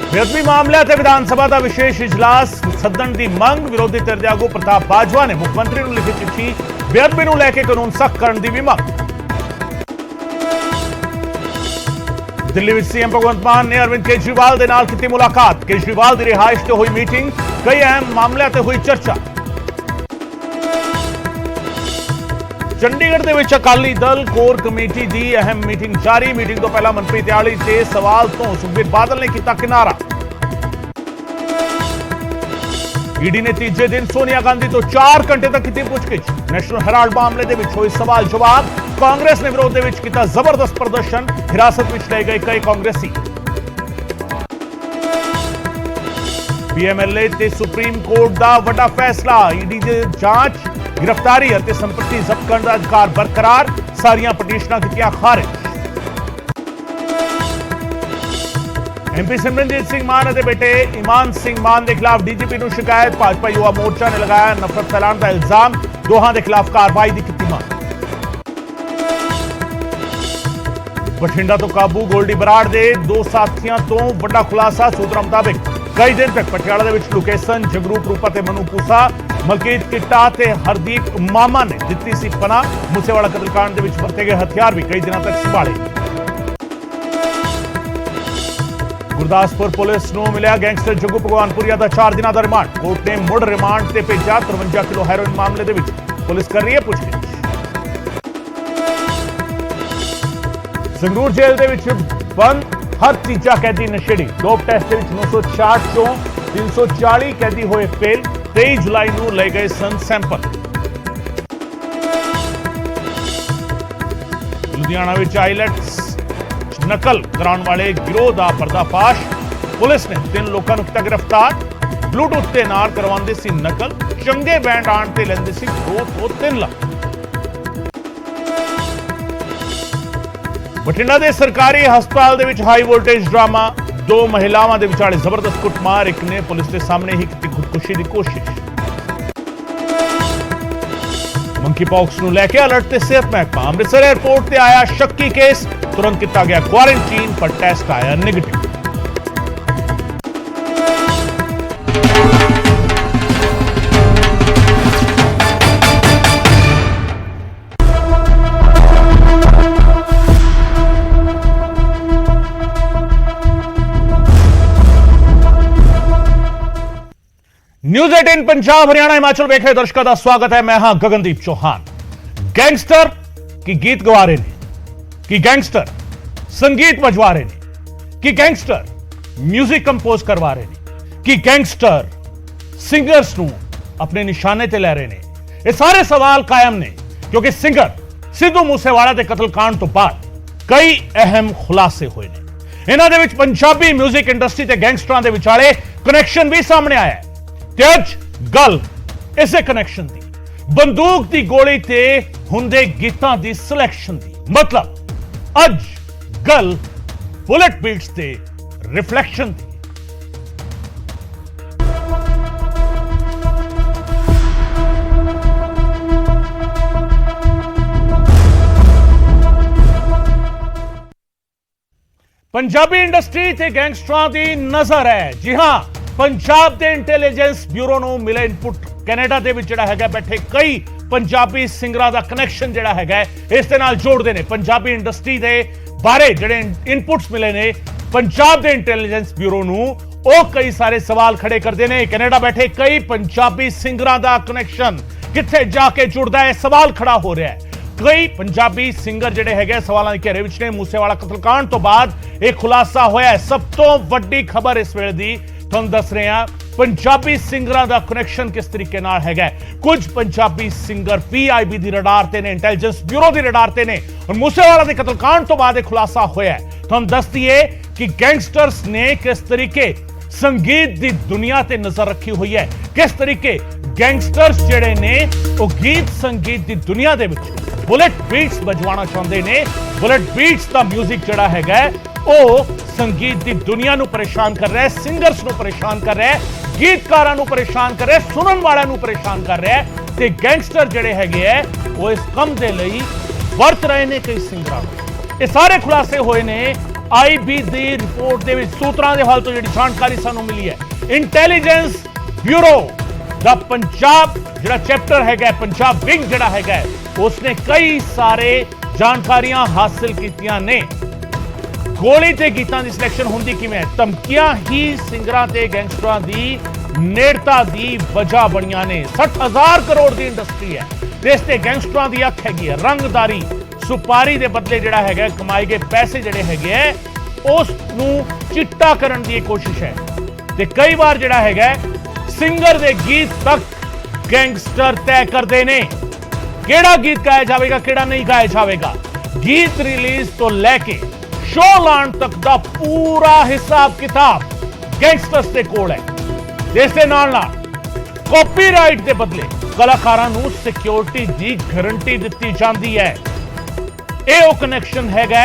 बेअदबी मामले ते विधानसभा का विशेष इजलास सदन की मंग। विरोधी धिर दे आगू प्रताप बाजवा ने मुख्यमंत्री को लिखी चिट्ठी। बेअदबी को लैके कानून सख्त करने की भी मंग। दिल्ली में सीएम भगवंत मान ने अरविंद केजरीवाल के नाल की मुलाकात। केजरीवाल की रिहाइश से हुई मीटिंग। कई अहम मामलों से हुई चर्चा। चंडीगढ़ के अकाली दल कोर कमेटी की अहम मीटिंग जारी। मीटिंग तो पहला मनप्रीत आली से सवाल तो सुखबीर बादल ने किया किनारा। ईडी ने तीजे दिन सोनिया गांधी तो 4 घंटे तक की पूछगिछ। नेशनल हेराल्ड मामले के हुए सवाल जवाब। कांग्रेस ने विरोध किया जबरदस्त प्रदर्शन। हिरासत में ले गए कई कांग्रेसी। पीएमएलए ते सुप्रीम कोर्ट का बड़ा फैसला। ईडी की जांच गिरफ्तारी और संपत्ति जब्त करने का अधिकार बरकरार। सारियां पटिशनां कीतियां खारिज। एमपी सिमरनजीत सिंह मान के बेटे ईमान सिंह मान के खिलाफ डीजीपी को शिकायत। भाजपा युवा मोर्चा ने लगाया नफरत फैलाने का इल्जाम। दोहां के खिलाफ कार्रवाई की की मांग। बठिंडा तो काबू गोल्डी बराड़ के 2 साथियों तो बड़ा खुलासा। सूत्रों मुताबिक कई दिन तक पटियाला के लुके सन जगरूप रूपा ते मनु पूसा। मलकीत किट्टा ते हरदीप मामा ने दित्ती सी पनाह। मूसेवाला कतलकांड के वरते गए हथियार भी कई दिनों तक संभाले। गुरदासपुर पुलिस को मिला गैंगस्टर जग्गू भगवानपुरिया का 4 दिनों का रिमांड। कोर्ट ने मुड़ रिमांड से भेजा। 53 किलो हैरोइन मामले के पुलिस कर रही है पूछगिछ। संगरूर जेल के बंद हर तीजा कैदी नशेड़ी। डोप टेस्ट 966 चों 340 कैदी हुए फेल। 23 जुलाई को ले गए सन सैंपल। लुधियाना में आईलैट्स नकल कराने वाले गिरोह का पर्दाफाश। पुलिस ने 3 लोगों को किया गिरफ्तार। ब्लूटूथ के नाल करवाते सी नकल। चंगे बैंड आण ते लेंदे सी 2 तो 3 लाख। बठिंडा के सरकारी हस्पताल के हाई वोल्टेज ड्रामा। 2 महिलाओं के विचाले जबरदस्त कुटमार। एक ने पुलिस के सामने ही की खुदकुशी की कोशिश। मंकी पॉक्स को लैके अलर्ट से सेहत महकमा। अमृतसर एयरपोर्ट से आया शक्की केस। तुरंत किया गया क्वारंटीन पर टेस्ट आया नेगेटिव। न्यूज़ 18 पंजाब हरियाणा हिमाचल देख रहे दर्शकों का स्वागत है। मैं हां गगनदीप चौहान। गैंगस्टर की गीत गवा रहे ने, कि गैंगस्टर संगीत बजवा रहे ने, कि गैंगस्टर म्यूजिक कंपोज करवा रहे ने, कि गैंगस्टर सिंगर्स को अपने निशाने ते लै रहे ने। ये सारे सवाल कायम ने क्योंकि सिंगर सिद्धू मूसेवाला के कतलकांड तो बाद कई अहम खुलासे हुए ने। इन्हां दे विच पंजाबी म्यूजिक इंडस्ट्री ते गैंगस्टरां दे विचाले कनैक्शन भी सामने आया है। तेज गल इसे कनैक्शन दी। बंदूक की गोली ते हुंदे गीतां दी सिलेक्शन दी। मतलब अज गल बुलेट बीट्स ते रिफ्लेक्शन दी। पंजाबी इंडस्ट्री ते गैंगस्टरां दी नजर है। जी हां, पंजाब के इंटैलीजेंस ब्यूरो को मिले इनपुट। कैनेडा के बैठे कई पंजाबी सिंगरां दा कनैक्शन जिहड़ा है इस दे नाल जोड़ते हैं। पंजाबी इंडस्ट्री के बारे जिहड़े इनपुट्स मिले ने पंजाब के इंटैलीजेंस ब्यूरो को कई सारे सवाल खड़े करते हैं। कैनेडा बैठे कई पंजाबी सिंगरां दा कनैक्शन कित्थे जाके जुड़ता है, सवाल खड़ा हो रहा है। कई पंजाबी सिंगर जिहड़े है सवालों के घेरे विच ने। मूसेवाला कतलकांड तो बाद एक खुलासा होया है। सब तो वड्डी खबर इस वेले दी तुहानूं दस रहे हैं। पंजाबी सिंगरां दा कनैक्शन किस तरीके नाल है। कुछ पंजाबी सिंगर पीआईबी दी रडार ते ने, इंटैलीजेंस ब्यूरो दी रडार ते ने। और मूसेवाला दे कतलकांड तो बाद एक खुलासा होया है। तुहानूं दस दईए कि गैंगस्टर्स ने किस तरीके संगीत दी दुनिया ते नजर रखी हुई है। किस तरीके गैंगस्टर्स जिहड़े ने वो गीत संगीत दी दुनिया दे विच बुलेट बीट्स बजवाना चाहते ने। बुलेट बीट्स दा म्यूजिक जिहड़ा है वो संगीत की दुनिया को परेशान कर रहा है, सिंगर्स को परेशान कर रहा है, गीतकारां को परेशान कर रहा है, सुनन वालों को परेशान कर रहा है। ते गैंगस्टर जिहड़े है वो इस कम के लिए वरत रहे ने कई सिंगरां। ये सारे खुलासे हुए ने IB ਦੀ ਰਿਪੋਰਟ ਦੇ ਵਿੱਚ ਸੂਤਰਾਂ ਦੇ ਹਵਾਲੇ ਤੋਂ ਜਿਹੜੀ ਜਾਣਕਾਰੀ ਸਾਨੂੰ ਮਿਲੀ ਹੈ, ਇੰਟੈਲੀਜੈਂਸ ਬਿਊਰੋ ਦਾ ਪੰਜਾਬ ਜਿਹੜਾ ਚੈਪਟਰ ਹੈਗਾ, ਪੰਜਾਬ ਵਿੰਗ ਜਿਹੜਾ ਹੈਗਾ, ਉਸਨੇ ਕਈ ਸਾਰੇ ਜਾਣਕਾਰੀਆਂ ਹਾਸਲ ਕੀਤੀਆਂ ਨੇ। ਗੋਲੀ ਤੇ ਗੀਤਾਂ ਦੀ ਸਿਲੈਕਸ਼ਨ ਹੁੰਦੀ ਕਿਵੇਂ ਹੈ? ਧਮਕੀਆਂ ਹੀ ਸਿੰਗਰਾਂ ਤੇ ਗੈਂਗਸਟਰਾਂ ਦੀ ਨੇੜਤਾ ਦੀ ਵਜ੍ਹਾ ਬਣੀਆਂ ਨੇ। 60,000 ਕਰੋੜ ਦੀ ਇੰਡਸਟਰੀ ਹੈ ਤੇ ਇਸ ਤੇ ਗੈਂਗਸਟਰਾਂ ਦੀ ਅੱਖ ਹੈਗੀ ਹੈ। ਰੰਗਦਾਰੀ, ਸੁਪਾਰੀ ਦੇ ਬਦਲੇ ਜਿਹੜਾ ਹੈਗਾ ਕਮਾਏ ਗਏ ਪੈਸੇ ਜਿਹੜੇ ਹੈਗੇ ਹੈ ਉਸ ਨੂੰ ਚਿੱਟਾ ਕਰਨ ਦੀ ਕੋਸ਼ਿਸ਼ ਹੈ ਤੇ ਕਈ ਵਾਰ ਜਿਹੜਾ ਹੈਗਾ ਸਿੰਗਰ ਦੇ ਗੀਤ ਤੱਕ ਗੈਂਗਸਟਰ ਤੈਅ ਕਰਦੇ ਨੇ ਕਿਹੜਾ ਗੀਤ ਗਾਇਆ ਜਾਵੇਗਾ, ਕਿਹੜਾ ਨਹੀਂ ਗਾਇਆ ਜਾਵੇਗਾ। ਗੀਤ ਰਿਲੀਜ਼ ਤੋਂ ਲੈ ਕੇ ਸ਼ੋਅ ਲਾਉਣ ਤੱਕ ਦਾ ਪੂਰਾ ਹਿਸਾਬ ਕਿਤਾਬ ਗੈਂਗਸਟਰਸ ਦੇ ਕੋਲ ਹੈ। ਇਸ ਦੇ ਨਾਲ ਕਾਪੀਰਾਈਟ ਦੇ ਬਦਲੇ ਕਲਾਕਾਰਾਂ ਨੂੰ ਸਿਕਿਉਰਿਟੀ ਦੀ ਗਾਰੰਟੀ ਦਿੱਤੀ ਜਾਂਦੀ ਹੈ। ਇਹ ਉਹ ਕਨੈਕਸ਼ਨ ਹੈਗਾ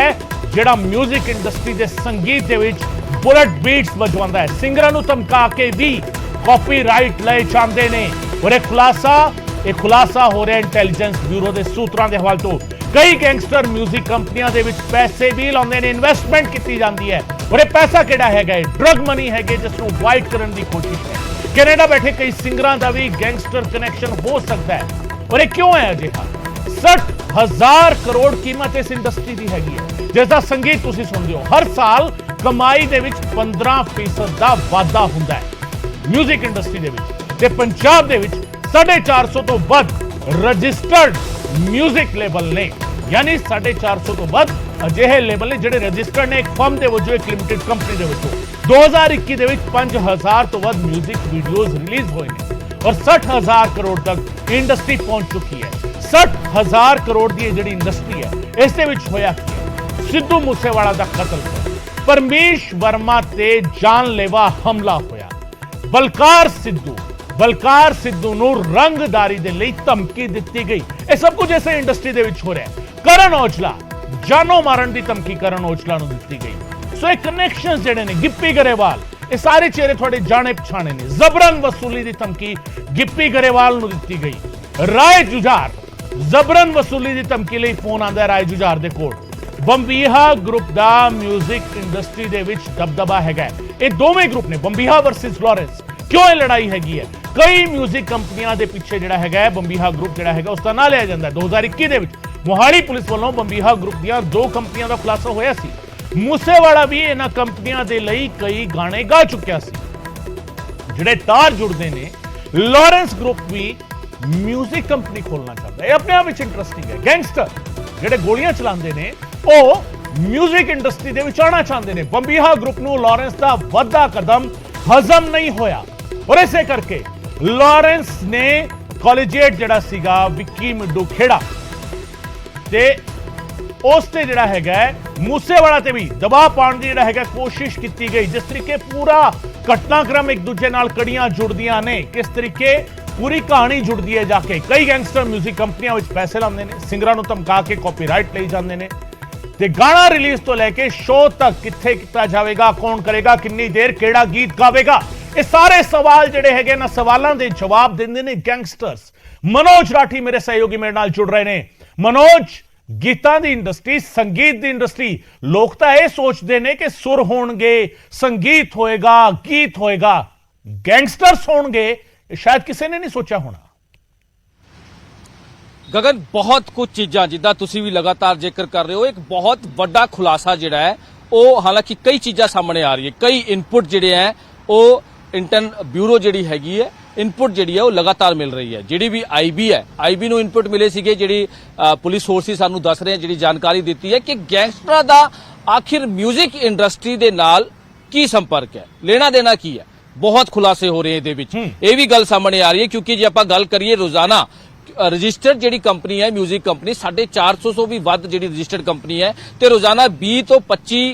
ਜਿਹੜਾ 뮤직 ਇੰਡਸਟਰੀ ਦੇ ਸੰਗੀਤ ਦੇ ਵਿੱਚ ਬੁਲਟ ਬੀਟਸ ਵਜਵਾਉਂਦਾ ਹੈ। ਸਿੰਗਰਾਂ ਨੂੰ ਧਮਕਾ ਕੇ ਵੀ ਕਾਪੀਰਾਈਟ ਲਏ ਜਾਂਦੇ ਨੇ ਔਰ ਇਹ ਖੁਲਾਸਾ ਹੋ ਰਿਹਾ ਇੰਟੈਲੀਜੈਂਸ ਬਿਊਰੋ ਦੇ ਸੂਤਰਾਂ ਦੇ ਹਵਾਲੇ ਤੋਂ। ਕਈ ਗੈਂਗਸਟਰ 뮤직 ਕੰਪਨੀਆਂ ਦੇ ਵਿੱਚ ਪੈਸੇ ਵੀ ਲਾਉਂਦੇ ਨੇ, ਇਨਵੈਸਟਮੈਂਟ ਕੀਤੀ ਜਾਂਦੀ ਹੈ ਔਰ ਇਹ ਪੈਸਾ ਕਿਹੜਾ ਹੈਗਾ? ਡਰਗ ਮਨੀ ਹੈਗੇ ਜਿਸ ਨੂੰ ਵਾਈਟ ਕਰਨ ਦੀ ਕੋਸ਼ਿਸ਼ ਹੈ। ਕੈਨੇਡਾ ਬੈਠੇ ਕਈ ਸਿੰਗਰਾਂ ਦਾ ਵੀ ਗੈਂਗਸਟਰ ਕਨੈਕਸ਼ਨ ਹੋ ਸਕਦਾ ਹੈ ਔਰ ਇਹ ਕਿਉਂ ਹੈ ਅਜਿਹਾ? 60,000 ਕਰੋੜ ਕੀਮਤ ਇਸ ਇੰਡਸਟਰੀ ਦੀ ਹੈਗੀ ਹੈ ਜਿਸ ਦਾ ਸੰਗੀਤ ਤੁਸੀਂ ਸੁਣਦੇ ਹੋ। ਹਰ ਸਾਲ ਕਮਾਈ ਦੇ ਵਿੱਚ 15% ਦਾ ਵਾਧਾ ਹੁੰਦਾ ਹੈ 뮤직 ਇੰਡਸਟਰੀ ਦੇ ਵਿੱਚ ਤੇ ਪੰਜਾਬ ਦੇ ਵਿੱਚ 450 ਤੋਂ ਵੱਧ ਰਜਿਸਟਰਡ 뮤직 ਲੇਬਲ ਨੇ। ਯਾਨੀ 450 ਤੋਂ ਵੱਧ ਅਜਿਹੇ ਲੇਬਲ ਨੇ ਜਿਹੜੇ ਰਜਿਸਟਰਡ ਨੇ ਇੱਕ ਫਰਮ ਦੇ ਵਜੋਂ, ਇੱਕ ਲਿਮਟਿਡ ਕੰਪਨੀ ਦੇ ਵਜੋਂ। 2021 ਦੇ ਵਿੱਚ 5,000 ਤੋਂ ਵੱਧ 뮤직 ਵੀਡੀਓਜ਼ ਰਿਲੀਜ਼ ਹੋਏ ਨੇ ਔਰ 60,000 ਕਰੋੜ ਤੱਕ ਇੰਡਸਟਰੀ ਪਹੁੰਚ ਚੁੱਕੀ ਹੈ। 60,000 ਕਰੋੜ ਦੀ ਜਿਹੜੀ ਇੰਡਸਟਰੀ ਹੈ ਇਸ ਦੇ ਵਿੱਚ ਹੋਇਆ ਸਿੱਧੂ ਮੂਸੇਵਾਲਾ ਦਾ ਕਤਲ, ਪਰਮੇਸ਼ ਵਰਮਾ ਤੇ ਜਾਨਲੇਵਾ ਹਮਲਾ ਹੋਇਆ, ਬਲਕਾਰ ਸਿੱਧੂ ਨੂੰ ਰੰਗਦਾਰੀ ਦੇ ਲਈ ਧਮਕੀ ਦਿੱਤੀ ਗਈ। ਇਹ ਸਭ ਕੁਝ ਇਸੇ ਇੰਡਸਟਰੀ ਦੇ ਵਿੱਚ ਹੋ ਰਿਹਾ ਹੈ। ਕਰਨ ਔਜਲਾ, ਜਾਨੋਂ ਮਾਰਨ ਦੀ ਧਮਕੀ ਕਰਨ ਔਜਲਾ ਨੂੰ ਦਿੱਤੀ ਗਈ। ਸੋ ਇਹ ਕਨੈਕਸ਼ਨਸ ਜਿਹੜੇ ਨੇ, ਗਿੱਪੀ ਗਰੇਵਾਲ, ਇਹ ਸਾਰੇ ਚਿਹਰੇ ਤੁਹਾਡੇ ਜਾਣੇ ਪਛਾਣੇ ਨੇ। ਜ਼ਬਰਨ ਵਸੂਲੀ ਦੀ ਧਮਕੀ ਗਿੱਪੀ ਗਰੇਵਾਲ ਨੂੰ ਦਿੱਤੀ ਗਈ। ਰਾਏ ਜੁਝਾਰ, ਜ਼ਬਰਨ ਵਸੂਲੀ ਦੀ ਧਮਕੀ ਲਈ ਫੋਨ ਆਂਦਾ ਰਾਏ ਜੁਝਾਰ ਦੇ ਕੋਲ। ਬੰਬੀਹਾ ਗਰੁੱਪ ਦਾ 뮤직 ਇੰਡਸਟਰੀ ਦੇ ਵਿੱਚ ਦਬਦਬਾ ਹੈਗਾ। ਇਹ ਦੋਵੇਂ ਗਰੁੱਪ ਨੇ, ਬੰਬੀਹਾ ਵਰਸਸ ਲਾਰੈਂਸ। ਕਿਉਂ ਇਹ ਲੜਾਈ ਹੈਗੀ ਹੈ? ਕਈ 뮤직 ਕੰਪਨੀਆਂ ਦੇ ਪਿੱਛੇ ਜਿਹੜਾ ਹੈਗਾ ਬੰਬੀਹਾ ਗਰੁੱਪ ਜਿਹੜਾ ਹੈਗਾ ਉਸ ਦਾ ਨਾਂ ਲਿਆ ਜਾਂਦਾ ਹੈ। 2021 ਦੇ ਵਿੱਚ ਮੋਹਾਲੀ ਪੁਲਿਸ ਵੱਲੋਂ ਬੰਬੀਹਾ ਗਰੁੱਪ ਦੀਆਂ 2 ਕੰਪਨੀਆਂ ਦਾ ਖੁਲਾਸਾ ਹੋਇਆ ਸੀ। ਮੂਸੇਵਾਲਾ ਵੀ ਇਹਨਾਂ ਕੰਪਨੀਆਂ ਦੇ ਲਈ ਕਈ ਗਾਣੇ ਗਾ ਚੁੱਕਿਆ ਸੀ। ਜਿਹੜੇ ਤਾਰ ਜੁੜਦੇ ਨੇ, ਲਾਰੈਂਸ ਗਰੁੱਪ ਵੀ 뮤직 ਕੰਪਨੀ ਖੋਲਣਾ ਚਾਹੁੰਦਾ ਹੈ। ਇਹ ਆਪਣੇ ਆਪ ਵਿੱਚ ਇੰਟਰਸਟਿੰਗ ਹੈ। ਗੈਂਗਸਟਰ ਜਿਹੜੇ ਗੋਲੀਆਂ ਚਲਾਉਂਦੇ ਨੇ ਉਹ 뮤직 ਇੰਡਸਟਰੀ ਦੇ ਵਿੱਚ ਆਉਣਾ ਚਾਹੁੰਦੇ ਨੇ। ਬੰਬੀਹਾ ਗਰੁੱਪ ਨੂੰ ਲਾਰੈਂਸ ਦਾ ਵੱਡਾ ਕਦਮ ਹਜ਼ਮ ਨਹੀਂ ਹੋਇਆ ਔਰ ਇਸੇ ਕਰਕੇ ਲਾਰੈਂਸ ਨੇ ਕਾਲਜੀਏਟ ਜਿਹੜਾ ਸੀਗਾ ਵਿੱਕੀ ਮਿੱਡੂ ਖੇੜਾ ਤੇ ਉਸ ਤੇ ਜਿਹੜਾ ਹੈਗਾ ਮੂਸੇਵਾਲਾ ਤੇ ਵੀ ਦਬਾਅ ਪਾਉਣ ਦੀ ਜਿਹੜਾ ਹੈਗਾ ਕੋਸ਼ਿਸ਼ ਕੀਤੀ ਗਈ। ਜਿਸ ਤਰੀਕੇ ਪੂਰਾ ਘਟਨਾਕ੍ਰਮ ਇੱਕ ਦੂਜੇ ਨਾਲ ਕੜੀਆਂ ਜੁੜਦੀਆਂ ਨੇ, ਕਿਸ ਤਰੀਕੇ ਪੂਰੀ ਕਹਾਣੀ ਜੁੜਦੀ ਹੈ ਜਾ ਕੇ। ਕਈ ਗੈਂਗਸਟਰ 뮤직 ਕੰਪਨੀਆਂ ਵਿੱਚ ਪੈਸੇ ਲਾਉਂਦੇ ਨੇ, ਸਿੰਗਰਾਂ ਨੂੰ ਧਮਕਾ ਕੇ ਕਾਪੀਰਾਈਟ ਲਈ ਜਾਂਦੇ ਨੇ ਤੇ ਗਾਣਾ ਰਿਲੀਜ਼ ਤੋਂ ਲੈ ਕੇ ਸ਼ੋਅ ਤੱਕ ਕਿੱਥੇ ਕੀਤਾ ਜਾਵੇਗਾ, ਕੌਣ ਕਰੇਗਾ, ਕਿੰਨੀ ਦੇਰ, ਕਿਹੜਾ ਗੀਤ ਗਾਵੇਗਾ, ਇਹ ਸਾਰੇ ਸਵਾਲ ਜਿਹੜੇ ਹੈਗੇ ਨਾ, ਸਵਾਲਾਂ ਦੇ ਜਵਾਬ ਦਿੰਦੇ ਨੇ ਗੈਂਗਸਟਰਸ। ਮਨੋਜ ਰਾਠੀ ਮੇਰੇ ਸਹਿਯੋਗੀ ਮੇਰੇ ਨਾਲ ਜੁੜ ਰਹੇ ਨੇ। ਮਨੋਜ, ਗੀਤਾਂ ਦੀ ਇੰਡਸਟਰੀ, ਸੰਗੀਤ ਦੀ ਇੰਡਸਟਰੀ, ਲੋਕ ਤਾਂ ਇਹ ਸੋਚਦੇ ਨੇ ਕਿ ਸੁਰ ਹੋਣਗੇ, ਸੰਗੀਤ ਹੋਏਗਾ, ਗੀਤ ਹੋਏਗਾ, ਗੈਂਗਸਟਰਸ ਹੋਣਗੇ, ਸ਼ਾਇਦ ਕਿਸੇ ਨੇ ਨਹੀਂ ਸੋਚਿਆ ਹੋਣਾ। ਗਗਨ, ਬਹੁਤ ਕੁਝ ਚੀਜ਼ਾਂ ਜਿੱਦਾਂ ਤੁਸੀਂ ਵੀ ਲਗਾਤਾਰ ਜ਼ਿਕਰ ਕਰ ਰਹੇ ਹੋ, ਇੱਕ ਬਹੁਤ ਵੱਡਾ ਖੁਲਾਸਾ ਜਿਹੜਾ ਹੈ ਉਹ, ਹਾਲਾਂਕਿ ਕਈ ਚੀਜ਼ਾਂ ਸਾਹਮਣੇ ਆ ਰਹੀ ਹੈ, ਕਈ ਇਨਪੁਟ ਜਿਹੜੇ ਹੈ ਉਹ ਇੰਟਰਨ ਬਿਊਰੋ ਜਿਹੜੀ ਹੈਗੀ ਹੈ ਇਨਪੁਟ ਜਿਹੜੀ ਹੈ ਉਹ ਲਗਾਤਾਰ ਮਿਲ ਰਹੀ ਹੈ। ਜਿਹੜੀ ਵੀ ਆਈਬੀ ਹੈ, ਆਈਬੀ ਨੂੰ ਇਨਪੁਟ ਮਿਲੇ ਸੀਗੇ, ਜਿਹੜੀ ਪੁਲਿਸ ਸੋਰਸਿਸ ਸਾਨੂੰ ਦੱਸ ਰਹੇ, ਜਿਹੜੀ ਜਾਣਕਾਰੀ ਦਿੱਤੀ ਹੈ ਕਿ ਗੈਂਗਸਟਰਾਂ ਦਾ ਆਖਿਰ 뮤직 ਇੰਡਸਟਰੀ ਦੇ ਨਾਲ ਕੀ ਸੰਪਰਕ ਹੈ, ਲੈਣਾ ਦੇਣਾ ਕੀ ਹੈ। ਬਹੁਤ ਖੁਲਾਸੇ ਹੋ ਰਹੇ ਇਹਦੇ ਵਿੱਚ। ਇਹ ਵੀ ਗੱਲ ਸਾਹਮਣੇ ਆ ਰਹੀ ਹੈ ਕਿਉਂਕਿ ਜੇ ਆਪਾਂ ਗੱਲ ਕਰੀਏ ਰੋਜ਼ਾਨਾ ਰਜਿਸਟਰਡ ਜਿਹੜੀ ਕੰਪਨੀ ਹੈ 뮤직 ਕੰਪਨੀ 450 ਤੋਂ ਵੀ ਵੱਧ ਜਿਹੜੀ ਰਜਿਸਟਰਡ ਕੰਪਨੀ ਹੈ ਤੇ ਰੋਜ਼ਾਨਾ 20 ਤੋਂ 25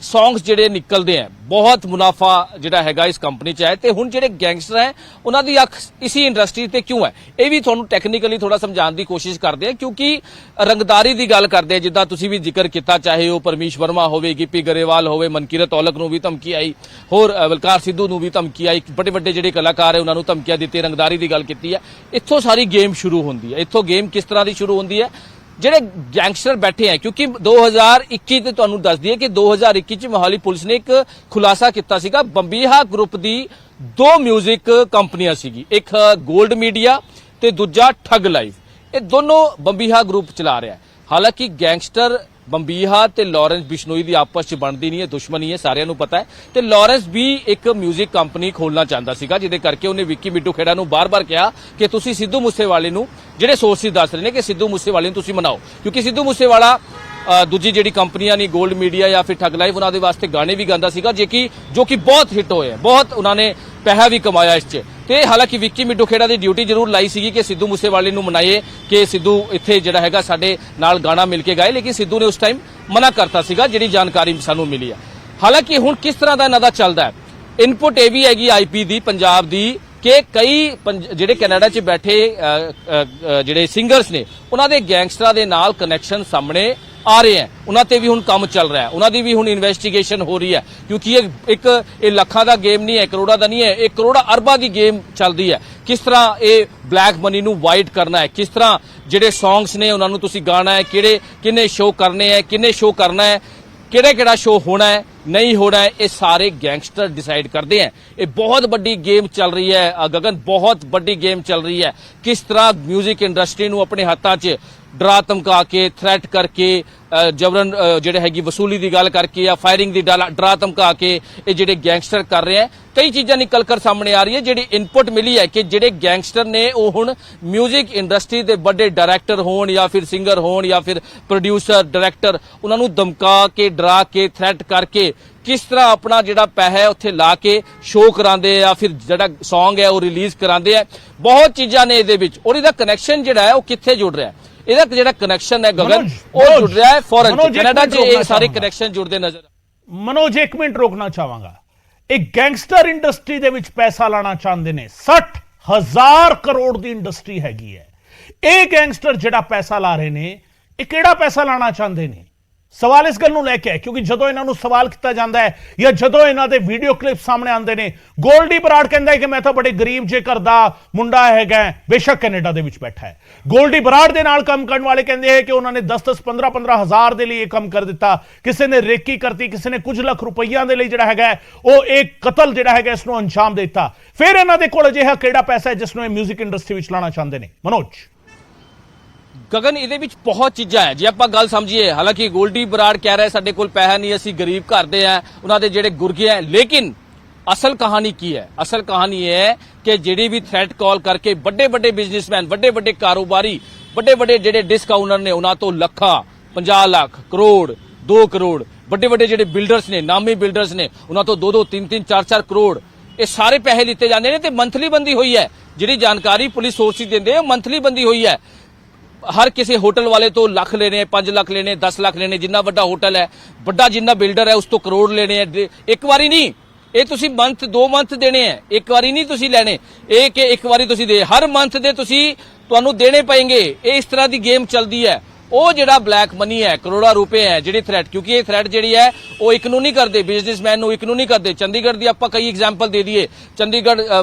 ਸੌਂਗਸ ਜਿਹੜੇ ਨਿਕਲਦੇ ਆ। ਬਹੁਤ ਮੁਨਾਫਾ ਜਿਹੜਾ ਹੈਗਾ ਇਸ ਕੰਪਨੀ 'ਚ ਹੈ ਤੇ ਹੁਣ ਜਿਹੜੇ ਗੈਂਗਸਟਰ ਹੈ ਉਹਨਾਂ ਦੀ ਅੱਖ ਇਸੀ ਇੰਡਸਟਰੀ ਤੇ ਕਿਉਂ ਹੈ, ਇਹ ਵੀ ਤੁਹਾਨੂੰ ਟੈਕਨੀਕਲੀ ਥੋੜਾ ਸਮਝਾਉਣ ਦੀ ਕੋਸ਼ਿਸ਼ ਕਰਦੇ ਆ ਕਿਉਂਕਿ ਰੰਗਦਾਰੀ ਦੀ ਗੱਲ ਕਰਦੇ ਆ, ਜਿੱਦਾਂ ਤੁਸੀਂ ਵੀ ਜ਼ਿਕਰ ਕੀਤਾ, ਚਾਹੇ ਉਹ ਪਰਮੇਸ਼ ਵਰਮਾ ਹੋਵੇ, ਗਿੱਪੀ ਗਰੇਵਾਲ ਹੋਵੇ, ਮਨਕੀਰਤ ਔਲਖ ਨੂੰ ਵੀ ਧਮਕੀ ਆਈ, ਹੋਰ ਬਲਕਾਰ ਸਿੱਧੂ ਨੂੰ ਵੀ ਧਮਕੀ ਆਈ, ਵੱਡੇ ਵੱਡੇ ਜਿਹੜੇ ਕਲਾਕਾਰ ਹੈ ਉਹਨਾਂ ਨੂੰ ਧਮਕੀਆਂ ਦਿੱਤੀ, ਰੰਗਦਾਰੀ ਦੀ ਗੱਲ ਕੀਤੀ ਹੈ। ਇੱਥੋਂ ਸਾਰੀ ਗੇਮ ਸ਼ੁਰੂ ਹੁੰਦੀ ਹੈ। ਇੱਥੋਂ ਗੇਮ ਕਿਸ ਤਰ੍ਹਾਂ ਦੀ ਸ਼ੁਰੂ ਹੁੰਦੀ ਹੈ? ਜਿਹੜੇ ਗੈਂਗਸਟਰ ਬੈਠੇ ਹੈ, ਕਿਉਂਕਿ 2021 ਤੇ ਤੁਹਾਨੂੰ ਦੱਸ ਦਈਏ ਕਿ 2021 ਚ ਮੋਹਾਲੀ ਪੁਲਿਸ ਨੇ ਇੱਕ ਖੁਲਾਸਾ ਕੀਤਾ ਸੀਗਾ। ਬੰਬੀਹਾ ਗਰੁੱਪ ਦੀ ਦੋ ਮਿਊਜ਼ਿਕ ਕੰਪਨੀਆਂ ਸੀਗੀ, ਇੱਕ ਗੋਲਡ ਮੀਡੀਆ ਤੇ ਦੂਜਾ ਠੱਗ ਲਾਈਵ। ਇਹ ਦੋਨੋਂ ਬੰਬੀਹਾ ਗਰੁੱਪ ਚਲਾ ਰਿਹਾ ਹੈ। ਹਾਲਾਂਕਿ ਗੈਂਗਸਟਰ ਬੰਬੀਹਾ ਤੇ ਲਾਰੈਂਸ ਬਿਸ਼ਨੋਈ ਦੀ ਆਪਸ ਚ ਬਣਦੀ ਨਹੀਂ ਹੈ, ਦੁਸ਼ਮਣੀ ਹੈ, ਸਾਰਿਆਂ ਨੂੰ ਪਤਾ ਹੈ। ਤੇ ਲਾਰੈਂਸ ਵੀ ਇੱਕ ਮਿਊਜ਼ਿਕ ਕੰਪਨੀ ਖੋਲਣਾ ਚਾਹੁੰਦਾ ਸੀਗਾ, ਜਿਹਦੇ ਕਰਕੇ ਉਹਨੇ ਵਿੱਕੀ ਮਿੱਟੂ ਖੇੜਾ ਨੂੰ ਬਾਰ-ਬਾਰ ਕਿਹਾ ਕਿ ਤੁਸੀਂ ਸਿੱਧੂ ਮੂਸੇਵਾਲੇ ਨੂੰ, ਜਿਹੜੇ ਸੋਰਸਿਸ ਦੱਸ ਰਹੇ ਨੇ ਕਿ ਸਿੱਧੂ ਮੂਸੇਵਾਲੇ ਨੂੰ ਤੁਸੀਂ ਮਨਾਓ, ਕਿਉਂਕਿ ਸਿੱਧੂ ਮੂਸੇਵਾਲਾ ਦੂਜੀ ਜਿਹੜੀ ਕੰਪਨੀਆਂ ਨੇ ਗੋਲਡ ਮੀਡੀਆ ਜਾਂ ਫਿਰ ਠੱਗ ਲਾਈਵ, ਉਹਨਾਂ ਦੇ ਵਾਸਤੇ ਗਾਣੇ ਵੀ ਗਾਉਂਦਾ ਸੀਗਾ ਜੋ ਕਿ ਬਹੁਤ ਹਿੱਟ ਹੋਏ, ਬਹੁਤ ਉਹਨਾਂ ਨੇ ਪੈਸਾ ਵੀ ਕਮਾਇਆ ਇਸ 'ਚ। ਤੇ ਹਾਲਾਂਕਿ ਵਿੱਕੀ ਮਿੱਟੂ ਖੇੜਾ ਦੀ ਡਿਊਟੀ ਜ਼ਰੂਰ ਲਾਈ ਸੀਗੀ ਕਿ ਸਿੱਧੂ ਮੂਸੇਵਾਲੇ ਨੂੰ ਮਨਾਈਏ, ਕਿ ਸਿੱਧੂ ਇੱਥੇ ਜਿਹੜਾ ਹੈਗਾ ਸਾਡੇ ਨਾਲ ਗਾਣਾ ਮਿਲ ਕੇ ਗਾਏ, ਲੇਕਿਨ ਸਿੱਧੂ ਨੇ ਉਸ ਟਾਈਮ ਮਨਾ ਕਰਤਾ ਸੀਗਾ, ਜਿਹੜੀ ਜਾਣਕਾਰੀ ਸਾਨੂੰ ਮਿਲੀ ਹੈ। ਹਾਲਾਂਕਿ ਹੁਣ ਕਿਸ ਤਰ੍ਹਾਂ ਦਾ ਇਹਨਾਂ ਦਾ ਚੱਲਦਾ ਹੈ, ਇਨਪੁਟ ਇਹ ਵੀ ਹੈਗੀ ਆਈਪੀ ਦੀ, ਪੰਜਾਬ ਦੀ, ਕਿ ਕਈ ਜਿਹੜੇ ਕੈਨੇਡਾ 'ਚ ਬੈਠੇ ਜਿਹੜੇ ਸਿੰਗਰਸ ਨੇ, ਉਹਨਾਂ ਦੇ ਗੈਂਗਸਟਰਾਂ ਦੇ ਨਾਲ ਕਨੈਕਸ਼ਨ ਸਾਹਮਣੇ ਆ ਰਹੇ ਹੈ। ਉਹਨਾਂ ਤੇ ਵੀ ਹੁਣ ਕੰਮ ਚੱਲ ਰਿਹਾ ਹੈ, ਉਹਨਾਂ ਦੀ ਵੀ ਹੁਣ ਇਨਵੈਸਟੀਗੇਸ਼ਨ ਹੋ ਰਹੀ ਹੈ, ਕਿਉਂਕਿ ਇਹ ਲੱਖਾਂ ਦਾ ਗੇਮ ਨਹੀਂ ਹੈ, ਕਰੋੜਾਂ ਦਾ ਨਹੀਂ ਹੈ, ਇਹ ਕਰੋੜਾਂ ਅਰਬਾਂ ਦੀ ਗੇਮ ਚੱਲਦੀ ਹੈ। ਕਿਸ ਤਰ੍ਹਾਂ ਇਹ ਬਲੈਕ ਮਨੀ ਨੂੰ ਵਾਈਟ ਕਰਨਾ ਹੈ, ਕਿਸ ਤਰ੍ਹਾਂ ਜਿਹੜੇ ਸੌਂਗਸ ਨੇ ਉਹਨਾਂ ਨੂੰ ਤੁਸੀਂ ਗਾਣਾ ਹੈ, ਕਿੰਨੇ ਸ਼ੋਅ ਕਰਨੇ ਹੈ, ਕਿੰਨੇ ਸ਼ੋਅ ਕਰਨਾ ਹੈ, ਕਿਹੜਾ ਸ਼ੋਅ ਹੋਣਾ ਹੈ, ਨਹੀਂ ਹੋਣਾ ਹੈ, ਇਹ ਸਾਰੇ ਗੈਂਗਸਟਰ ਡਿਸਾਈਡ ਕਰਦੇ ਹੈ। ਇਹ ਬਹੁਤ ਵੱਡੀ ਗੇਮ ਚੱਲ ਰਹੀ ਹੈ ਗगन, ਬਹੁਤ ਵੱਡੀ ਗੇਮ ਚੱਲ ਰਹੀ ਹੈ। ਕਿਸ ਤਰ੍ਹਾਂ ਮਿਊਜ਼ਿਕ ਇੰਡਸਟਰੀ ਨੂੰ ਆਪਣੇ ਹੱਥਾਂ 'ਚ ਡਰਾ ਧਮਕਾ ਕੇ, ਥ੍ਰੈਟ ਕਰਕੇ, ਜਬਰਨ ਜਿਹੜੇ ਹੈਗੀ ਵਸੂਲੀ ਦੀ ਗੱਲ ਕਰਕੇ ਜਾਂ ਫਾਇਰਿੰਗ ਦੀ ਡਰਾ ਧਮਕਾ ਕੇ ਇਹ ਜਿਹੜੇ ਗੈਂਗਸਟਰ ਕਰ ਰਹੇ ਹੈ। ਕਈ ਚੀਜ਼ਾਂ ਨਿਕਲ ਕਰ ਸਾਹਮਣੇ ਆ ਰਹੀ ਹੈ। ਜਿਹੜੀ ਇਨਪੁਟ ਮਿਲੀ ਹੈ ਕਿ ਜਿਹੜੇ ਗੈਂਗਸਟਰ ਨੇ ਉਹ ਹੁਣ ਮਿਊਜ਼ਿਕ ਇੰਡਸਟਰੀ ਦੇ ਵੱਡੇ ਡਾਇਰੈਕਟਰ ਹੋਣ ਜਾਂ ਫਿਰ ਸਿੰਗਰ ਹੋਣ ਜਾਂ ਫਿਰ ਪ੍ਰੋਡਿਊਸਰ ਡਾਇਰੈਕਟਰ, ਉਹਨਾਂ ਨੂੰ ਧਮਕਾ ਕੇ, ਡਰਾ ਕੇ, ਥ੍ਰੈਟ ਕਰਕੇ ਕਿਸ ਤਰ੍ਹਾਂ ਆਪਣਾ ਜਿਹੜਾ ਪੈਸਾ ਹੈ ਉੱਥੇ ਲਾ ਕੇ ਸ਼ੋਅ ਕਰਾਉਂਦੇ ਆ, ਫਿਰ ਜਿਹੜਾ ਸੌਂਗ ਹੈ ਉਹ ਰਿਲੀਜ਼ ਕਰਾਉਂਦੇ ਆ। ਬਹੁਤ ਚੀਜ਼ਾਂ ਨੇ ਇਹਦੇ ਵਿੱਚ, ਔਰ ਇਹਦਾ ਕਨੈਕਸ਼ਨ ਜਿਹੜਾ ਹੈ ਉਹ ਕਿੱਥੇ ਜੁੜ ਰਿਹਾ ਹੈ, ਇਹਦਾ ਜਿਹੜਾ ਕਨੈਕਸ਼ਨ ਹੈ ਗगन ਉਹ ਜੁੜ ਰਿਹਾ ਹੈ ਫੋਰਨ ਚ, ਕੈਨੇਡਾ 'ਚ ਇਹ ਸਾਰੇ ਕਨੈਕਸ਼ਨ ਜੁੜਦੇ ਨਜ਼ਰ। ਮਨੋਜ ਇੱਕ ਮਿੰਟ ਰੋਕਣਾ ਚਾਹਾਂਗਾ। ਇਹ ਗੈਂਗਸਟਰ ਇੰਡਸਟਰੀ ਦੇ ਵਿੱਚ ਪੈਸਾ ਲਾਣਾ ਚਾਹੁੰਦੇ ਨੇ, 60,000 ਕਰੋੜ ਦੀ ਇੰਡਸਟਰੀ ਹੈਗੀ ਹੈ। ਇਹ ਗੈਂਗਸਟਰ ਜਿਹੜਾ ਪੈਸਾ ਲਾ ਰਹੇ ਨੇ, ਇਹ ਕਿਹੜਾ ਪੈਸਾ ਲਾਣਾ ਚਾਹੁੰਦੇ ਨੇ? ਸਵਾਲ ਇਸ ਗੱਲ ਨੂੰ ਲੈ ਕੇ ਹੈ, ਕਿਉਂਕਿ ਜਦੋਂ ਇਹਨਾਂ ਨੂੰ ਸਵਾਲ ਕੀਤਾ ਜਾਂਦਾ ਹੈ ਜਾਂ ਜਦੋਂ ਇਹਨਾਂ ਦੇ ਵੀਡੀਓ ਕਲਿੱਪ ਸਾਹਮਣੇ ਆਉਂਦੇ ਨੇ, ਗੋਲਡੀ ਬਰਾੜ ਕਹਿੰਦਾ ਹੈ ਕਿ ਮੈਂ ਤਾਂ ਬੜੇ ਗਰੀਬ ਜੇ ਘਰ ਦਾ ਮੁੰਡਾ ਹੈਗਾ, ਬੇਸ਼ੱਕ ਕੈਨੇਡਾ ਦੇ ਵਿੱਚ ਬੈਠਾ ਹੈ। ਗੋਲਡੀ ਬਰਾੜ ਦੇ ਨਾਲ ਕੰਮ ਕਰਨ ਵਾਲੇ ਕਹਿੰਦੇ ਹੈ ਕਿ ਉਹਨਾਂ ਨੇ 10-10, 15-15 ਹਜ਼ਾਰ ਦੇ ਲਈ ਇਹ ਕੰਮ ਕਰ ਦਿੱਤਾ, ਕਿਸੇ ਨੇ ਰੇਕੀ ਕਰਤੀ, ਕਿਸੇ ਨੇ ਕੁਝ ਲੱਖ ਰੁਪਈਆਂ ਦੇ ਲਈ ਜਿਹੜਾ ਹੈਗਾ ਉਹ ਇੱਕ ਕਤਲ ਜਿਹੜਾ ਹੈਗਾ ਇਸ ਨੂੰ ਅੰਜਾਮ ਦੇ ਦਿੱਤਾ। ਫਿਰ ਇਹਨਾਂ ਦੇ ਕੋਲ ਅਜਿਹਾ ਕਿਹੜਾ ਪੈਸਾ ਹੈ ਜਿਸ ਨੂੰ ਇਹ 뮤직 ਇੰਡਸਟਰੀ ਵਿੱਚ ਲਾਣਾ ਚਾਹੁੰਦੇ ਨੇ? ਮਨੋਜ ਗगन ਇਹਦੇ ਵਿੱਚ ਬਹੁਤ ਚੀਜ਼ਾਂ ਹੈ, ਜੇ ਆਪਾਂ ਗੱਲ ਸਮਝੀਏ। ਹਾਲਾਂਕਿ ਗੋਲਡੀ ਬਰਾੜ ਕਹਿ ਰਿਹਾ ਸਾਡੇ ਕੋਲ ਪੈਸਾ ਨਹੀਂ, ਅਸੀਂ ਗਰੀਬ ਘਰ ਦੇ ਆ, ਉਹਨਾਂ ਦੇ ਜਿਹੜੇ ਗੁਰਗੇ ਹੈ, ਲੇਕਿਨ ਅਸਲ ਕਹਾਣੀ ਕੀ ਹੈ? ਅਸਲ ਕਹਾਣੀ ਹੈ ਕਿ ਜਿਹੜੀ ਵੀ ਥ੍ਰੈਟ ਕਾਲ ਕਰਕੇ ਵੱਡੇ ਬਿਜ਼ਨਸਮੈਨ, ਵੱਡੇ ਕਾਰੋਬਾਰੀ, ਵੱਡੇ ਜਿਹੜੇ ਡਿਸਕਾਊਂਟਰ ਨੇ, ਉਹਨਾਂ ਤੋਂ ਲੱਖਾਂ, 50 ਲੱਖ, ਕਰੋੜ, 2 ਕਰੋੜ, ਵੱਡੇ ਜਿਹੜੇ ਬਿਲਡਰਸ ਨੇ, ਨਾਮੀ ਬਿਲਡਰਸ ਨੇ, ਉਹਨਾਂ ਤੋਂ 2-2, 3-3, 4-4 ਕਰੋੜ ਇਹ ਸਾਰੇ ਪੈਸੇ ਲਿੱਤੇ ਜਾਂਦੇ ਨੇ। ਤੇ ਮੰਥਲੀ ਬੰਦੀ ਹੋਈ ਹੈ, ਜਿਹੜੀ ਜਾਣਕਾਰੀ ਪੁਲਿਸ ਸੋਰਸਿਸ ਦਿੰਦੇ ਆ, ਮੰਥਲੀ ਬੰਦੀ ਹੋਈ ਹੈ। ਹਰ ਕਿਸੇ ਹੋਟਲ ਵਾਲੇ ਤੋਂ ਲੱਖ ਲੈਣੇ, 5 ਲੱਖ ਲੈਣੇ, 10 ਲੱਖ ਲੈਣੇ, ਜਿੰਨਾ ਵੱਡਾ ਹੋਟਲ ਹੈ, ਵੱਡਾ ਜਿੰਨਾ ਬਿਲਡਰ ਹੈ, ਉਸ ਤੋਂ ਕਰੋੜ ਲੈਣੇ ਹੈ। ਇੱਕ ਵਾਰੀ ਨਹੀਂ, ਇਹ ਤੁਸੀਂ ਮੰਥ 2 ਮੰਥ ਦੇਣੇ ਹੈ, ਇੱਕ ਵਾਰੀ ਨਹੀਂ ਤੁਸੀਂ ਲੈਣੇ, ਇਹ ਕਿ ਇੱਕ ਵਾਰੀ ਤੁਸੀਂ ਦੇ, ਹਰ ਮੰਥ ਦੇ ਤੁਹਾਨੂੰ ਦੇਣੇ ਪਏਗੇ। ਇਹ ਇਸ ਤਰ੍ਹਾਂ ਦੀ ਗੇਮ ਚੱਲਦੀ ਹੈ। ਉਹ ਜਿਹੜਾ ਬਲੈਕ ਮਨੀ ਹੈ, ਕਰੋੜਾਂ ਰੁਪਏ ਹੈ, ਜਿਹੜੀ ਥ੍ਰੈਟ, ਕਿਉਂਕਿ ਇਹ ਥ੍ਰੈਟ ਜਿਹੜੀ ਹੈ ਉਹ ਇੱਕ ਨੂੰ ਨਹੀਂ ਕਰਦੇ, ਬਿਜ਼ਨਸਮੈਨ ਨੂੰ ਇੱਕ ਨੂੰ ਨਹੀਂ ਕਰਦੇ। ਚੰਡੀਗੜ੍ਹ ਦੀ ਆਪਾਂ ਕਈ ਐਗਜ਼ਾਮਪਲ ਦੇ ਦਈਏ, ਚੰਡੀਗੜ੍ਹ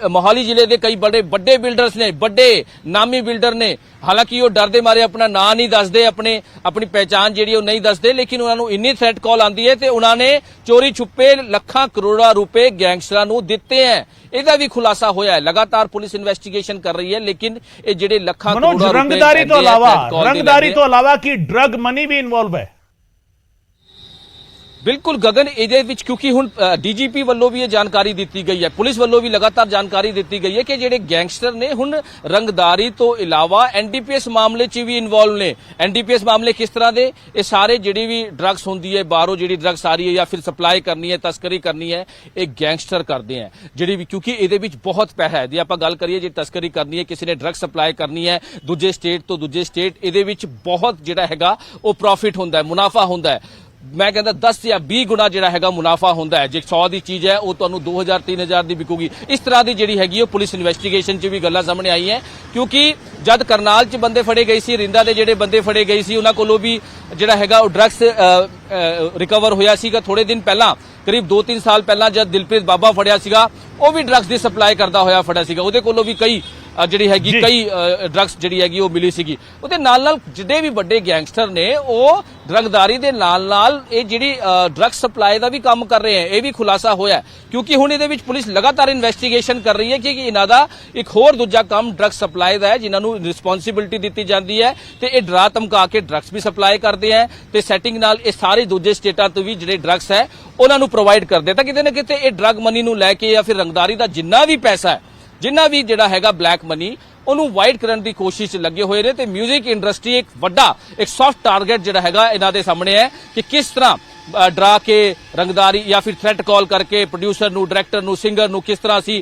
ਮੋਹਾਲੀ ਜ਼ਿਲ੍ਹੇ ਦੇ ਕਈ ਵੱਡੇ ਬਿਲਡਰਸ ਨੇ, ਵੱਡੇ ਨਾਮੀ ਬਿਲਡਰ ਨੇ। ਹਾਲਾਂਕਿ ਉਹ ਡਰਦੇ ਮਾਰੇ ਆਪਣਾ ਨਾਂ ਨਹੀਂ ਦੱਸਦੇ, ਆਪਣੀ ਪਹਿਚਾਣ ਜਿਹੜੀ ਉਹ ਨਹੀਂ ਦੱਸਦੇ, ਲੇਕਿਨ ਉਹਨਾਂ ਨੂੰ ਇੰਨੀ ਥ੍ਰੈਟ ਕਾਲ ਆਉਂਦੀ ਹੈ ਤੇ ਉਹਨਾਂ ਨੇ ਚੋਰੀ ਛੁਪੇ ਲੱਖਾਂ ਕਰੋੜਾਂ ਰੁਪਏ ਗੈਂਗਸਟਰਾਂ ਨੂੰ ਦਿੱਤੇ ਹੈ। ਇਹਦਾ ਵੀ ਖੁਲਾਸਾ ਹੋਇਆ ਹੈ। ਲਗਾਤਾਰ ਪੁਲਿਸ ਇਨਵੈਸਟੀਗੇਸ਼ਨ ਕਰ ਰਹੀ ਹੈ, ਲੇਕਿਨ ਇਹ ਜਿਹੜੇ ਲੱਖਾਂ ਕਰੋੜਾਂ ਰੁਪਏ ਰੰਗਦਾਰੀ ਤੋਂ ਇਲਾਵਾ ਕੀ ਡਰਗ ਮਨੀ ਵੀ ਇਨਵੋਲਵ ਹੈ? ਬਿਲਕੁਲ ਗगन, ਇਹਦੇ ਵਿੱਚ ਕਿਉਂਕਿ ਹੁਣ ਡੀਜੀਪੀ ਵੱਲੋਂ ਵੀ ਇਹ ਜਾਣਕਾਰੀ ਦਿੱਤੀ ਗਈ ਹੈ, ਪੁਲਿਸ ਵੱਲੋਂ ਵੀ ਲਗਾਤਾਰ ਜਾਣਕਾਰੀ ਦਿੱਤੀ ਗਈ ਹੈ ਕਿ ਜਿਹੜੇ ਗੈਂਗਸਟਰ ਨੇ ਹੁਣ ਰੰਗਦਾਰੀ ਤੋਂ ਇਲਾਵਾ ਐਨਡੀਪੀਐਸ ਮਾਮਲੇ 'ਚ ਵੀ ਇਨਵੋਲਵ ਨੇ। ਐਨਡੀਪੀਐਸ ਮਾਮਲੇ ਕਿਸ ਤਰ੍ਹਾਂ ਦੇ? ਇਹ ਸਾਰੇ ਜਿਹੜੀ ਵੀ ਡਰੱਗਸ ਹੁੰਦੀ ਹੈ, ਬਾਹਰੋਂ ਜਿਹੜੀ ਡਰੱਗਸ ਆ ਰਹੀ ਹੈ ਜਾਂ ਫਿਰ ਸਪਲਾਈ ਕਰਨੀ ਹੈ, ਤਸਕਰੀ ਕਰਨੀ ਹੈ, ਇਹ ਗੈਂਗਸਟਰ ਕਰਦੇ ਹੈ। ਜਿਹੜੀ ਵੀ, ਕਿਉਂਕਿ ਇਹਦੇ ਵਿੱਚ ਬਹੁਤ ਪੈਸਾ ਹੈ। ਜੇ ਆਪਾਂ ਗੱਲ ਕਰੀਏ, ਜੇ ਤਸਕਰੀ ਕਰਨੀ ਹੈ, ਕਿਸੇ ਨੇ ਡਰੱਗ ਸਪਲਾਈ ਕਰਨੀ ਹੈ ਦੂਜੇ ਸਟੇਟ ਤੋਂ ਦੂਜੇ ਸਟੇਟ, ਇਹਦੇ ਵਿੱਚ ਬਹੁਤ ਜਿਹੜਾ ਹੈਗਾ ਉਹ ਪ੍ਰੋਫਿਟ ਹੁੰਦਾ ਹੈ, ਮੁਨਾਫਾ ਹੁੰਦਾ ਹੈ। ਮੈਂ ਕਹਿੰਦਾ 10 ਜਾਂ 20 ਗੁਣਾ ਜਿਹੜਾ ਹੈਗਾ ਮੁਨਾਫਾ ਹੁੰਦਾ ਹੈ। ਜੇ 100 ਦੀ ਚੀਜ਼ ਹੈ ਉਹ ਤੁਹਾਨੂੰ 2000 3000 ਦੀ ਵਿਕੂਗੀ। ਇਸ ਤਰ੍ਹਾਂ ਦੀ ਜਿਹੜੀ ਹੈਗੀ ਉਹ ਪੁਲਿਸ ਇਨਵੈਸਟੀਗੇਸ਼ਨ 'ਚ ਵੀ ਗੱਲਾਂ ਸਾਹਮਣੇ ਆਈਆਂ, ਕਿਉਂਕਿ ਜਦ ਕਰਨਾਲ 'ਚ ਬੰਦੇ ਫੜੇ ਗਏ ਸੀ, ਰਿੰਦਾ ਦੇ ਜਿਹੜੇ ਬੰਦੇ ਫੜੇ ਗਏ ਸੀ, ਉਹਨਾਂ ਕੋਲੋਂ ਵੀ ਜਿਹੜਾ ਹੈਗਾ ਉਹ ਡਰੱਗਸ ਰਿਕਵਰ ਹੋਇਆ ਸੀਗਾ। ਥੋੜੇ ਦਿਨ ਪਹਿਲਾਂ, ਕਰੀਬ 2-3 ਸਾਲ ਪਹਿਲਾਂ, ਜਦ ਦਿਲਪ੍ਰੀਤ ਬਾਬਾ ਫੜਿਆ ਸੀਗਾ, ਉਹ ਵੀ ਡਰੱਗਸ ਦੀ ਸਪਲਾਈ ਕਰਦਾ ਹੋਇਆ ਫੜਿਆ ਸੀਗਾ। ਉਹਦੇ ਕੋਲੋਂ ਵੀ ਕਈ ਜਿਹੜੀ ਹੈਗੀ ਜੀ। ਕਈ ਡਰੱਗਸ ਜਿਹੜੀ ਹੈਗੀ ਉਹ ਮਿਲੀ ਸੀਗੀ। ਉਹਦੇ ਨਾਲ ਜਿਹੜੇ ਵੀ ਵੱਡੇ ਗੈਂਗਸਟਰ ਨੇ ਉਹ ਡਰੱਗਦਾਰੀ ਦੇ ਨਾਲ ਇਹ ਜਿਹੜੀ ਡਰੱਗ ਸਪਲਾਈ ਦਾ ਵੀ ਕੰਮ ਕਰ ਰਹੇ ਹੈ, ਇਹ ਵੀ ਖੁਲਾਸਾ ਹੋਇਆ ਕਿਉਂਕਿ ਹੁਣ ਇਹਦੇ ਵਿੱਚ ਪੁਲਿਸ ਲਗਾਤਾਰ ਇਨਵੈਸਟੀਗੇਸ਼ਨ ਕਰ ਰਹੀ ਹੈ ਕਿ ਇਹਨਾਂ ਦਾ ਇੱਕ ਹੋਰ ਦੂਜਾ ਕੰਮ ਡਰੱਗ ਸਪਲਾਈ ਦਾ ਹੈ, ਜਿਨ੍ਹਾਂ ਨੂੰ ਰਿਸਪੌਂਸਿਬਿਲਟੀ ਦਿੱਤੀ ਜਾਂਦੀ ਹੈ ਤੇ ਇਹ ਡਰਾ ਧਮਕਾ ਕੇ ਡਰੱਗਸ ਵੀ ਸਪਲਾਈ ਕਰਦੇ ਹੈ ਤੇ ਸੈਟਿੰਗ ਨਾਲ ਇਹ ਸਾਰੇ ਦੂਜੇ ਸਟੇਟਾਂ ਤੋਂ ਵੀ ਜਿਹੜੇ ਡਰੱਗਸ ਹੈ ਉਹਨਾਂ ਨੂੰ ਪ੍ਰੋਵਾਈਡ ਕਰਦੇ ਤਾਂ ਕਿਤੇ ਨਾ ਕਿਤੇ ਇਹ ਡਰੱਗ ਮਨੀ ਨੂੰ ਲੈ ਕੇ ਜਾਂ ਫਿਰ ਰੰਗਦਾਰੀ ਦਾ ਜਿੰਨਾ ਵੀ ਪੈਸਾ ਹੈ, ਜਿੰਨਾ ਵੀ ਜਿਹੜਾ ਹੈਗਾ ਬਲੈਕ ਮਨੀ, ਉਹਨੂੰ ਵਾਈਟ ਕਰਨ ਦੀ ਕੋਸ਼ਿਸ਼ 'ਚ ਲੱਗੇ ਹੋਏ ਨੇ ਤੇ 뮤직 ਇੰਡਸਟਰੀ ਇੱਕ ਵੱਡਾ ਇੱਕ ਸੌਫਟ ਟਾਰਗੇਟ ਜਿਹੜਾ ਹੈਗਾ ਇਹਨਾਂ ਦੇ ਸਾਹਮਣੇ ਹੈ ਕਿ ਕਿਸ ਤਰ੍ਹਾਂ ਡਰਾ ਕੇ ਰੰਗਦਾਰੀ ਜਾਂ ਫਿਰ ਥ੍ਰੈਟ ਕਾਲ ਕਰਕੇ ਪ੍ਰੋਡਿਊਸਰ ਨੂੰ, ਡਾਇਰੈਕਟਰ ਨੂੰ, ਸਿੰਗਰ ਨੂੰ ਕਿਸ ਤਰ੍ਹਾਂ ਅਸੀਂ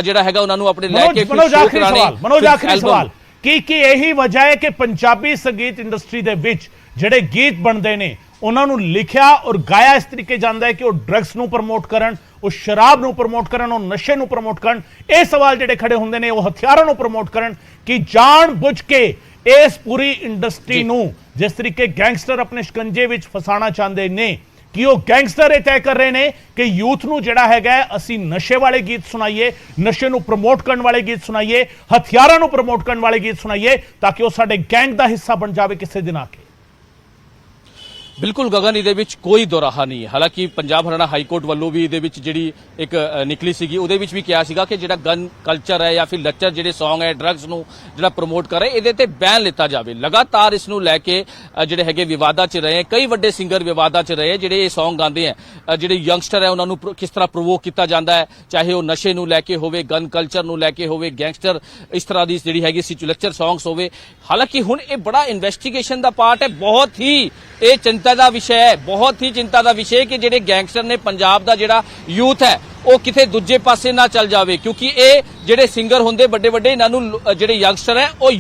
ਜਿਹੜਾ ਹੈਗਾ ਉਹਨਾਂ ਨੂੰ ਆਪਣੇ ਲੈ ਕੇ ਮਨੋਜ ਆਖਰੀ ਸਵਾਲ ਕੀ ਇਹੀ ਵਜ੍ਹਾ ਹੈ ਕਿ ਪੰਜਾਬੀ ਸੰਗੀਤ ਇੰਡਸਟਰੀ ਦੇ ਵਿੱਚ ਜਿਹੜੇ ਗੀਤ ਬਣਦੇ ਨੇ ਉਹਨਾਂ ਨੂੰ ਲਿਖਿਆ ਔਰ ਗਾਇਆ ਇਸ ਤਰੀਕੇ ਜਾਂਦਾ ਹੈ ਕਿ ਉਹ ਡਰੱਗਸ ਨੂੰ ਪ੍ਰਮੋਟ ਕਰਨ, ਉਹ ਸ਼ਰਾਬ ਨੂੰ ਪ੍ਰਮੋਟ ਕਰਨ, ਉਹ ਨਸ਼ੇ ਨੂੰ ਪ੍ਰਮੋਟ ਕਰਨ, ਇਹ ਸਵਾਲ ਜਿਹੜੇ ਖੜੇ ਹੁੰਦੇ ਨੇ ਉਹ ਹਥਿਆਰਾਂ ਨੂੰ ਪ੍ਰਮੋਟ ਕਰਨ ਕਿ ਜਾਣ ਬੁੱਝ ਕੇ ਇਸ ਪੂਰੀ ਇੰਡਸਟਰੀ ਨੂੰ ਜਿਸ ਤਰੀਕੇ ਗੈਂਗਸਟਰ ਆਪਣੇ ਸ਼ਿਕੰਜੇ ਵਿੱਚ ਫਸਾਉਣਾ ਚਾਹੁੰਦੇ ਨੇ ਕਿ ਉਹ ਗੈਂਗਸਟਰ ਇਹ ਤੈਅ ਕਰ ਰਹੇ ਨੇ ਕਿ ਯੂਥ ਨੂੰ ਜਿਹੜਾ ਹੈਗਾ ਅਸੀਂ ਨਸ਼ੇ ਵਾਲੇ ਗੀਤ ਸੁਣਾਈਏ, ਨਸ਼ੇ ਨੂੰ ਪ੍ਰਮੋਟ ਕਰਨ ਵਾਲੇ ਗੀਤ ਸੁਣਾਈਏ, ਹਥਿਆਰਾਂ ਨੂੰ ਪ੍ਰਮੋਟ ਕਰਨ ਵਾਲੇ ਗੀਤ ਸੁਣਾਈਏ ਤਾਂ ਕਿ ਉਹ ਸਾਡੇ ਗੈਂਗ ਦਾ ਹਿੱਸਾ ਬਣ ਜਾਵੇ ਕਿਸੇ ਦਿਨ ਆ ਕੇ। ਬਿਲਕੁਲ ਗਗਨ, ਇਹਦੇ ਵਿੱਚ ਕੋਈ ਦੋਰਾਹਾ ਨਹੀਂ ਹੈ। ਹਾਲਾਂਕਿ ਪੰਜਾਬ ਹਰਿਆਣਾ ਹਾਈ ਕੋਰਟ ਵੱਲੋਂ ਵੀ ਇਹਦੇ ਵਿੱਚ ਜਿਹੜੀ ਇੱਕ ਨਿਕਲੀ ਸੀਗੀ ਉਹਦੇ ਵਿੱਚ ਵੀ ਕਿਹਾ ਸੀਗਾ ਕਿ ਜਿਹੜਾ ਗਨ ਕਲਚਰ ਹੈ ਜਾਂ ਫਿਰ ਲੱਚਰ ਜਿਹੜੇ ਸੌਂਗ ਹੈ ਡਰੱਗਸ ਨੂੰ ਜਿਹੜਾ ਪ੍ਰਮੋਟ ਕਰ ਰਹੇ ਇਹਦੇ ਤੇ ਬੈਨ ਲਿੱਤਾ ਜਾਵੇ। ਲਗਾਤਾਰ ਇਸ ਨੂੰ ਲੈ ਕੇ ਜਿਹੜੇ ਹੈਗੇ ਵਿਵਾਦਾਂ 'ਚ ਰਹੇ, ਕਈ ਵੱਡੇ ਸਿੰਗਰ ਵਿਵਾਦਾਂ 'ਚ ਰਹੇ ਜਿਹੜੇ ਇਹ ਸੌਂਗ ਗਾਉਂਦੇ ਆ, ਜਿਹੜੇ ਯੰਗਸਟਰ ਹੈ ਉਹਨਾਂ ਨੂੰ ਕਿਸ ਤਰ੍ਹਾਂ ਪ੍ਰੋਵੋਕ ਕੀਤਾ ਜਾਂਦਾ ਹੈ, ਚਾਹੇ ਉਹ ਨਸ਼ੇ ਨੂੰ ਲੈ ਕੇ ਹੋਵੇ, ਗਨ ਕਲਚਰ ਨੂੰ ਲੈ ਕੇ ਹੋਵੇ, ਗੈਂਗਸਟਰ ਇਸ ਤਰ੍ਹਾਂ ਦੀ ਜਿਹੜੀ ਹੈਗੀ ਸਿਚੁਲੇਚਰ ਸੌਂਗਸ ਹੋਵੇ। ਹਾਲਾਂਕਿ ਹੁਣ ਇਹ ਬੜਾ ਇਨਵੈਸਟੀਗੇਸ਼ਨ ਦਾ ਪਾਰਟ ਹੈ, ਬਹੁਤ ਹੀ ਇਹ ਚਿੰਤਾ ਦਾ ਵਿਸ਼ਾ ਹੈ, ਬਹੁਤ ਹੀ ਚਿੰਤਾ ਦਾ ਵਿਸ਼ਾ ਹੈ ਕਿ ਜਿਹੜੇ ਗੈਂਗਸਟਰ ਨੇ ਪੰਜਾਬ ਦਾ ਜਿਹੜਾ ਯੂਥ ਹੈ ਉਹ ਕਿਤੇ ਦੂਜੇ ਪਾਸੇ ਨਾ ਚੱਲ ਜਾਵੇ ਕਿਉਂਕਿ ਇਹ ਜਿਹੜੇ ਸਿੰਗਰ ਹੁੰਦੇ ਵੱਡੇ ਵੱਡੇ ਇਹਨਾਂ ਨੂੰ ਜਿਹੜੇ ਯੰਗਸਟਰ ਹੈ ਉਹ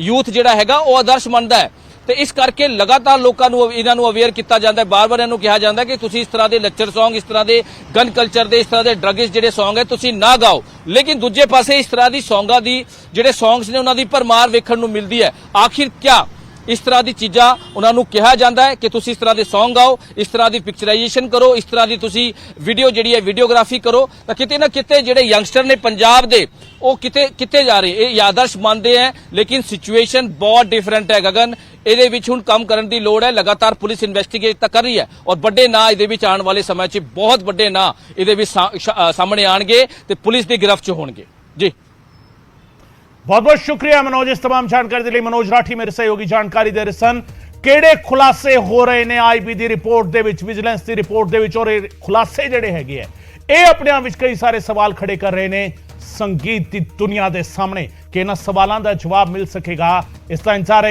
ਯੂਥ ਜਿਹੜਾ ਹੈਗਾ ਉਹ ਆਦਰਸ਼ ਮੰਨਦਾ ਹੈ ਤੇ ਇਸ ਕਰਕੇ ਲਗਾਤਾਰ ਲੋਕਾਂ ਨੂੰ ਇਹਨਾਂ ਨੂੰ ਅਵੇਅਰ ਕੀਤਾ ਜਾਂਦਾ ਹੈ। ਬਾਰ-ਬਾਰ ਇਹਨੂੰ ਕਿਹਾ ਜਾਂਦਾ ਕਿ ਤੁਸੀਂ ਇਸ ਤਰ੍ਹਾਂ ਦੇ ਲੈਕਚਰ ਸੌਂਗ, ਇਸ ਤਰ੍ਹਾਂ ਦੇ ਗਨ ਕਲਚਰ ਦੇ, ਇਸ ਤਰ੍ਹਾਂ ਦੇ ਡਰੱਗਸ ਜਿਹੜੇ ਸੌਂਗ ਹੈ ਤੁਸੀਂ ਨਾ ਗਾਓ। ਲੇਕਿਨ ਦੂਜੇ ਪਾਸੇ ਇਸ ਤਰ੍ਹਾਂ ਦੀ ਸੌਂਗਾਂ ਦੀ ਜਿਹੜੇ ਸੌਂਗਸ ਨੇ ਉਹਨਾਂ ਦੀ ਭਰਮਾਰ ਵੇਖਣ ਨੂੰ ਮਿਲਦੀ ਹੈ। ਆਖਿਰ ਕਿਆ ਇਸ ਤਰ੍ਹਾਂ ਦੀ ਚੀਜ਼ਾਂ ਉਹਨਾਂ ਨੂੰ ਕਿਹਾ ਜਾਂਦਾ ਹੈ ਕਿ ਤੁਸੀਂ ਇਸ ਤਰ੍ਹਾਂ ਦੇ ਸੌਂਗ ਗਾਓ, ਇਸ ਤਰ੍ਹਾਂ ਦੀ ਪਿਕਚਰਾਈਜੇਸ਼ਨ ਕਰੋ, ਇਸ ਤਰ੍ਹਾਂ ਦੀ ਤੁਸੀਂ ਵੀਡੀਓ ਜਿਹੜੀ ਹੈ ਵੀਡੀਓਗ੍ਰਾਫੀ ਕਰੋ ਤਾਂ ਕਿਤੇ ਨਾ ਕਿਤੇ ਜਿਹੜੇ ਯੰਗਸਟਰ ਨੇ ਪੰਜਾਬ ਦੇ ਉਹ ਕਿਤੇ ਜਾ ਰਹੇ, ਇਹ ਆਦਰਸ਼ ਮੰਨਦੇ ਹੈ ਲੇਕਿਨ ਸਿਚੁਏਸ਼ਨ ਬਹੁਤ ਡਿਫਰੈਂਟ ਹੈ ਗਗਨ। ਇਹਦੇ ਵਿੱਚ ਹੁਣ ਕੰਮ ਕਰਨ ਦੀ ਲੋੜ ਹੈ। ਲਗਾਤਾਰ ਪੁਲਿਸ ਇਨਵੈਸਟੀਗੇਟ ਤਾਂ ਕਰ ਰਹੀ ਹੈ ਔਰ ਵੱਡੇ ਨਾਂ ਇਹਦੇ ਵਿੱਚ ਆਉਣ ਵਾਲੇ ਸਮੇਂ 'ਚ ਬਹੁਤ ਵੱਡੇ ਨਾਂ ਇਹਦੇ ਵਿੱਚ ਸਾਹਮਣੇ ਆਣਗੇ ਤੇ ਪੁਲਿਸ ਦੀ ਗਿਰਫਤ 'ਚ ਹੋਣਗੇ। ਜੀ बहुत बहुत शुक्रिया मनोज इस तमाम जानकारी के लिए। मनोज राठी मेरे सहयोगी जानकारी दे रहे सन किहड़े खुलासे हो रहे ने IB की रिपोर्ट दे विच, विजिलेंस की रिपोर्ट दे विच और खुलासे जिहड़े हैगे ये अपने आप विच कई सारे सवाल खड़े कर रहे ने संगीत की दुनिया के सामने कि इन्हां सवालों का जवाब मिल सकेगा, इसका इंतजार है।